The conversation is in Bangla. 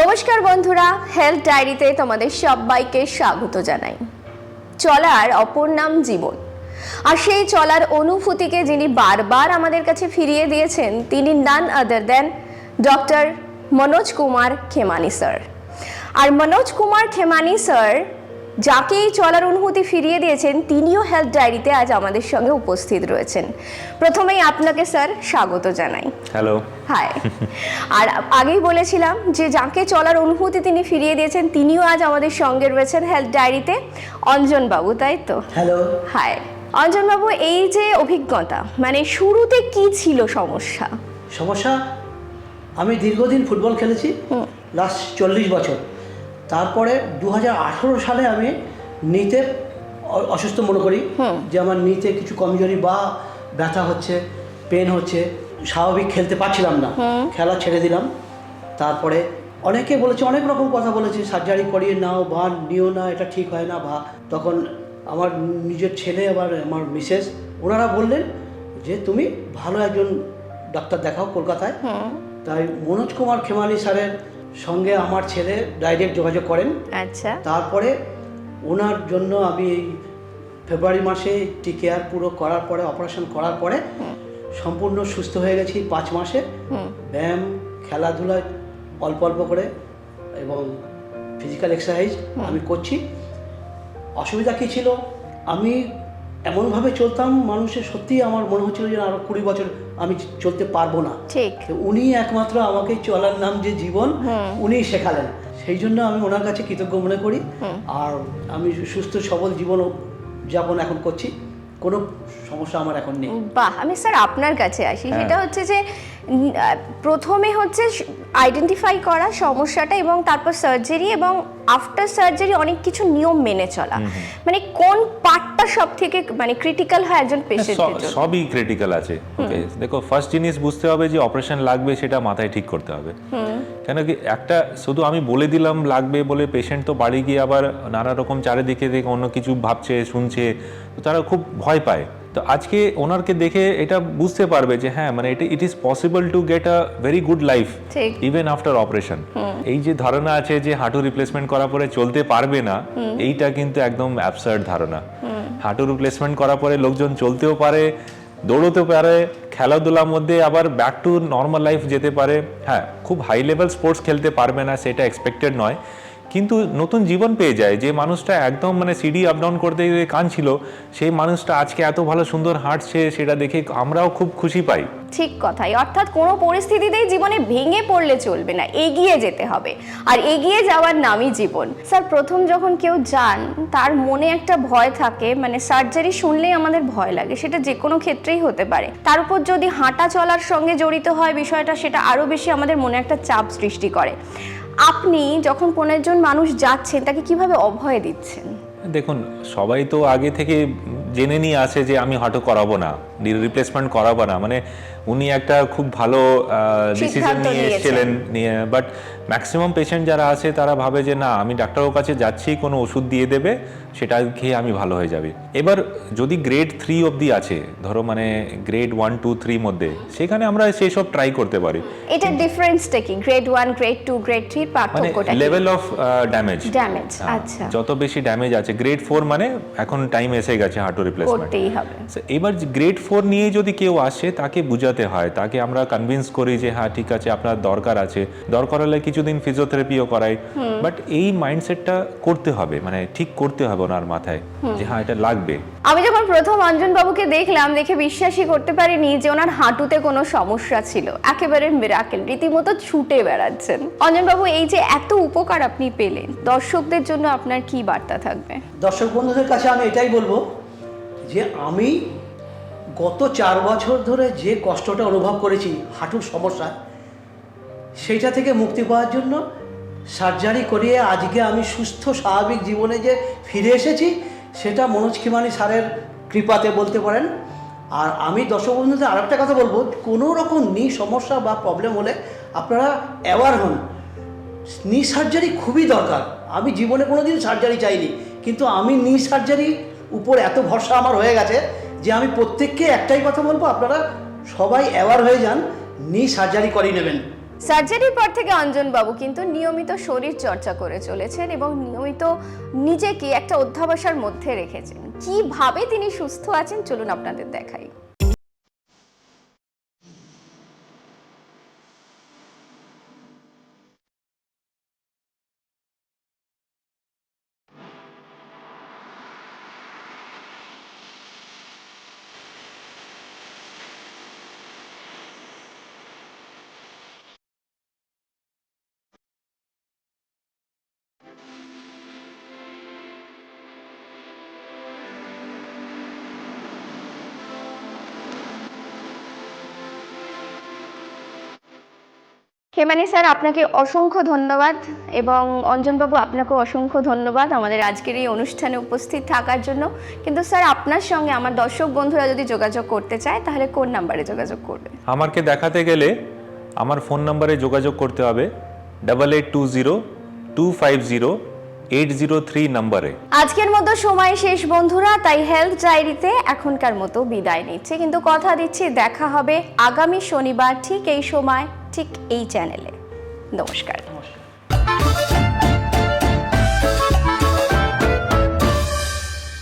নমস্কার বন্ধুরা, হেলথ ডায়েরিতে তোমাদের সবাইকে স্বাগত জানাই। চলার অপর নাম জীবন, আর সেই চলার অনুভূতিকে যিনি বারবার আমাদের কাছে ফিরিয়ে দিয়েছেন তিনি নান আদার দেন ডক্টর মনোজ কুমার খেমানি স্যার। আর মনোজ কুমার খেমানি স্যার যাকে এই চলার অনুভূতি ফিরিয়ে দিয়েছেন তিনিও হেলথ ডায়েরিতে আজ আমাদের সঙ্গে উপস্থিত রয়েছেন। প্রথমেই আপনাকে স্যার স্বাগত জানাই। হ্যালো। হাই। আর আগেই বলেছিলাম যে যাকে চলার অনুভূতি তিনি ফিরিয়ে দিয়েছেন তিনিও আজ আমাদের সঙ্গে রয়েছেন হেলথ ডায়েরিতে, অঞ্জন বাবু, তাই তো? হ্যালো। হাই অঞ্জন বাবু, এই যে অভিজ্ঞতা, মানে শুরুতে কি ছিল সমস্যা? আমি দীর্ঘদিন ফুটবল খেলেছি, লাস্ট 40 বছর। তারপরে 2018 সালে আমি নিতে অসুস্থ মনে করি যে আমার নিতে কিছু কমজোরি বা ব্যথা হচ্ছে, পেন হচ্ছে, স্বাভাবিক খেলতে পারছিলাম না, খেলা ছেড়ে দিলাম। তারপরে অনেকে বলেছে, অনেক রকম কথা বলেছে, সার্জারি করিয়ে নাও বা নিও না, এটা ঠিক হয় না। বা তখন আমার নিজের ছেলে আবার আমার মিসেস, ওনারা বললেন যে তুমি ভালো একজন ডাক্তার দেখাও কলকাতায়। তাই মনোজ কুমার খেমানি স্যারের সঙ্গে আমার ছেলে ডাইরেক্ট যোগাযোগ করেন। আচ্ছা। তারপরে ওনার জন্য আমি এই ফেব্রুয়ারি মাসে টিকেয়ার পুরো করার পরে, অপারেশন করার পরে সম্পূর্ণ সুস্থ হয়ে গেছি 5 মাসে। ব্যায়াম, খেলাধুলা অল্প অল্প করে এবং ফিজিক্যাল এক্সারসাইজ আমি করছি। অসুবিধা কী ছিল, আমি এমনভাবে চলতাম, মানুষের সত্যিই আমার মনে হচ্ছিল যে আরও 20 বছর আমি চলতে পারবো না। ঠিক। উনি একমাত্র আমাকে চলার নাম যে জীবন উনিই শেখালেন, সেই জন্য আমি ওনার কাছে কৃতজ্ঞ মনে করি। আর আমি সুস্থ সবল জীবন যাপন এখন করছি, কোনো সমস্যা আমার এখন নেই। বাহ, আমি স্যার আপনার কাছে আসি। সেটা হচ্ছে যে প্রথমে হচ্ছে আইডেন্টিফাই করা সমস্যাটা এবং তারপর সার্জারি, এবং আফটার সার্জারি অনেক কিছু নিয়ম মেনে চলা। মানে কোন পার্টটা সব থেকে মানে ক্রিটিক্যাল হয় একজন পেশেন্টের জন্য? সবই ক্রিটিক্যাল আছে। ওকে, দেখো, ফার্স্ট জিনিস বুঝতে হবে যে অপারেশন লাগবে, সেটা মাথায় ঠিক করতে হবে। কেন কি, একটা শুধু আমি বলে দিলাম লাগবে বলে পেশেন্ট তো বাড়ি গিয়ে আবার নানা রকম চারিদিকে দেখে অন্য কিছু ভাবছে, শুনছে, তো তারা খুব ভয় পায়। তো আজকে ওনারকে দেখে এটা বুঝতে পারবে যে হ্যাঁ, মানে it is possible to get a very good life even after operation. এই যে ধারণা আছে যে হাঁটু রিপ্লেসমেন্ট করার পরে চলতে পারবে না, এইটা কিন্তু একদম অ্যাবসার্ড ধারণা। হাঁটু রিপ্লেসমেন্ট করার পরে লোকজন চলতেও পারে, দৌড়তে পারে, খেলাধুলার মধ্যে আবার ব্যাক টু নর্মাল লাইফ যেতে পারে। হ্যাঁ, খুব হাই লেভেল স্পোর্টস খেলতে পারবে না, সেটা এক্সপেক্টেড নয়, কিন্তু নতুন জীবন পেয়ে যায়। যে মানুষটা একদম মানে সিডি আপ ডাউন করতে গিয়ে কাঁদছিল, সেই মানুষটা আজকে এত ভালো সুন্দর হাঁটছে, সেটা দেখে আমরাও খুব খুশি পাই। ঠিক কথাই। অর্থাৎ কোনো পরিস্থিতিতেই জীবনে ভেঙে পড়লে চলবে না, এগিয়ে যেতে হবে, আর এগিয়ে যাওয়ার নামই জীবন। স্যার, প্রথম যখন কেউ যান তার মনে একটা ভয় থাকে, মানে সার্জারি শুনলেই আমাদের ভয় লাগে, সেটা যে কোনো ক্ষেত্রেই হতে পারে। তার উপর যদি হাঁটা চলার সঙ্গে জড়িত হয় বিষয়টা, সেটা আরও বেশি আমাদের মনে একটা চাপ সৃষ্টি করে। আপনি যখন কোনো একজন মানুষ যাচ্ছেন তাকে কিভাবে অভয় দিচ্ছেন? দেখুন, সবাই তো আগে থেকে জেনে নিয়ে আসে যে আমি হাঁটু করাবো না, রিপ্লেসমেন্ট করাবো না, মানে উনি একটা খুব ভালো ডিসিশন নিয়ে এসেছিলেন নিয়ে। বাট ম্যাক্সিমাম পেশেন্ট যারা আছে তারা ভাবে যে না, আমি ডাক্তারের কাছে যাচ্ছি, কোনো ওষুধ দিয়ে দেবে, সেটা খেয়ে আমি ভালো হয়ে যাবে। এবার যদি গ্রেড 3 অবধি আছে, ধরো মানে গ্রেড 1, 2, 3 মধ্যে, সেখানে আমরা সেই সব ট্রাই করতে পারি। এটা ডিফারেন্সটা কি? গ্রেড 1, গ্রেড 2, গ্রেড 3 পার্থক্যটা কি? Level of damage. আচ্ছা। যত বেশি ড্যামেজ আছে, গ্রেড 4 মানে এখন টাইম এসে গেছে হাঁটু রিপ্লেসমেন্ট করতেই হবে। এবার গ্রেড 4 নিয়ে যদি কেউ আসে, তাকে বুঝাতে হয়, তাকে আমরা কনভিন্স করি যে হ্যাঁ ঠিক আছে, আপনার দরকার আছে, দরকার হলে কিছুদিন ফিজিওথেরাপিও করাই। বাট এই মাইন্ডসেটটা করতে হবে, মানে ঠিক করতে হবে ওনার মাথায় যে হ্যাঁ এটা লাগবে। আমি যখন প্রথম অঞ্জন বাবুকে দেখলাম, দেখে বিশ্বাসই করতে পারিনি যে ওনার হাঁটুতে কোনো সমস্যা ছিল। একেবারে মিরাকেল, রীতিমতো ছুটে বেড়াচ্ছেন। অঞ্জন বাবু, এই যে এত উপকার আপনি পেলেন, দর্শকদের জন্য আপনার কি বার্তা থাকবে? দর্শক বন্ধুদের কাছে আমি এটাই বলবো যে আমি গত 4 বছর ধরে যে কষ্টটা অনুভব করেছি হাঁটুর সমস্যা, সেইটা থেকে মুক্তি পাওয়ার জন্য সার্জারি করিয়ে আজকে আমি সুস্থ স্বাভাবিক জীবনে যে ফিরে এসেছি, সেটা মনোজ খেমানি স্যারের কৃপাতে বলতে পারেন। আর আমি দর্শক বন্ধুদের আরেকটা কথা বলবো, কোনো রকম নি সমস্যা বা প্রবলেম হলে আপনারা অ্যাওয়ার হন। নি সার্জারি খুবই দরকার। আমি জীবনে কোনো দিন সার্জারি চাইনি, কিন্তু আমি নি সার্জারি উপর এত ভরসা আমার হয়ে গেছে যে আমি প্রত্যেককে একটাই কথা বলবো, আপনারা সবাই অ্যাওয়ার হয়ে যান, নি সার্জারি করিয়ে নেবেন। সার্জারির পর থেকে অঞ্জন বাবু কিন্তু নিয়মিত শরীর চর্চা করে চলেছেন এবং নিয়মিত নিজেকে একটা অধ্যাবসার মধ্যে রেখেছেন। কিভাবে তিনি সুস্থ আছেন চলুন আপনাদের দেখাই। খেমানি স্যার, আপনাকে অসংখ্য ধন্যবাদ এবং অঞ্জনবাবু আপনাকেও অসংখ্য ধন্যবাদ আমাদের আজকের এই অনুষ্ঠানে উপস্থিত থাকার জন্য। কিন্তু স্যার, আপনার সঙ্গে আমার দর্শক বন্ধুরা যদি যোগাযোগ করতে চায় তাহলে কোন নাম্বারে যোগাযোগ করবে? আমাকে দেখাতে গেলে আমার ফোন নাম্বারে যোগাযোগ করতে হবে 8820-250-803 নাম্বারে। আজকের মতো সময় শেষ বন্ধুরা, তাই হেলথ ডায়েরিতে এখনকার মতো বিদায় নিচ্ছে, কিন্তু কথা দিচ্ছি দেখা হবে আগামী শনিবার ঠিক এই সময় ঠিক এই চ্যানেলে। নমস্কার।